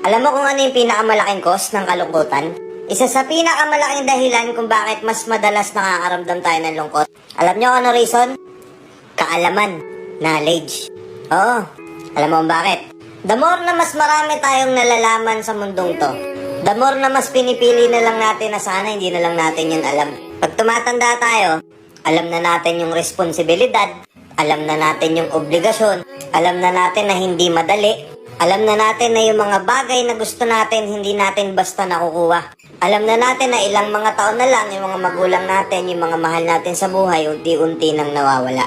Alam mo kung ano yung pinakamalaking cause ng kalungkutan? Isa sa pinakamalaking dahilan kung bakit mas madalas nakakaramdam tayo ng lungkot. Alam nyo ano reason? Kaalaman. Knowledge. Oo. Alam mo kung bakit? The more na mas marami tayong nalalaman sa mundong to, the more na mas pinipili na lang natin na sana hindi na lang natin yun alam. Pag tumatanda tayo, alam na natin yung responsibilidad, alam na natin yung obligasyon, alam na natin na hindi madali, alam na natin na yung mga bagay na gusto natin, hindi natin basta nakukuha. Alam na natin na ilang mga taon na lang yung mga magulang natin, yung mga mahal natin sa buhay, unti-unti nang nawawala.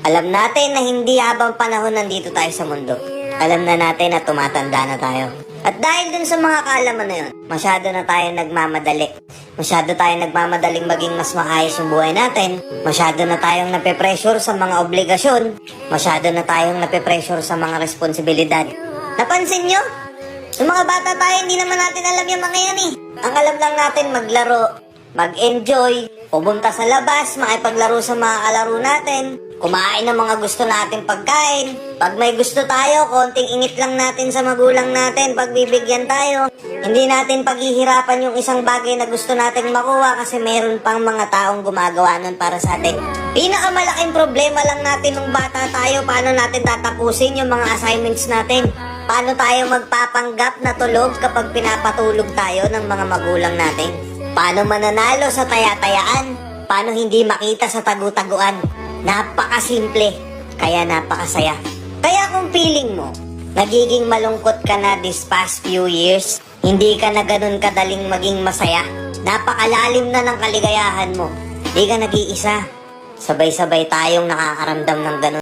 Alam natin na hindi habang panahon nandito tayo sa mundo. Alam na natin na tumatanda na tayo. At dahil dun sa mga kaalaman na yun, masyado na tayo nagmamadali. Masyado tayong nagmamadaling maging mas maayos yung buhay natin. Masyado na tayong nape-pressure sa mga obligasyon. Masyado na tayong nape-pressure sa mga responsibilidad. Napansin nyo? Yung mga bata tayo, hindi naman natin alam yung mga yan eh. Ang alam lang natin maglaro, mag-enjoy, pumunta sa labas, makipaglaro sa mga kalaro natin, kumain ng mga gusto natin pagkain. Pag may gusto tayo, konting ingit lang natin sa magulang natin, pagbibigyan tayo. Hindi natin paghihirapan yung isang bagay na gusto nating makuha kasi meron pang mga taong gumagawa nun para sa atin. Pinakamalaking problema lang natin nung bata tayo, paano natin tatapusin yung mga assignments natin. Paano tayo magpapanggap na tulog kapag pinapatulog tayo ng mga magulang natin? Paano mananalo sa taya-tayaan? Paano hindi makita sa tagu-taguan? Napakasimple, kaya napakasaya. Kaya kung feeling mo, nagiging malungkot ka na this past few years, hindi ka na ganun kadaling maging masaya, napakalalim na ng kaligayahan mo, hindi ka nag-iisa. Sabay-sabay tayong nakakaramdam ng ganun.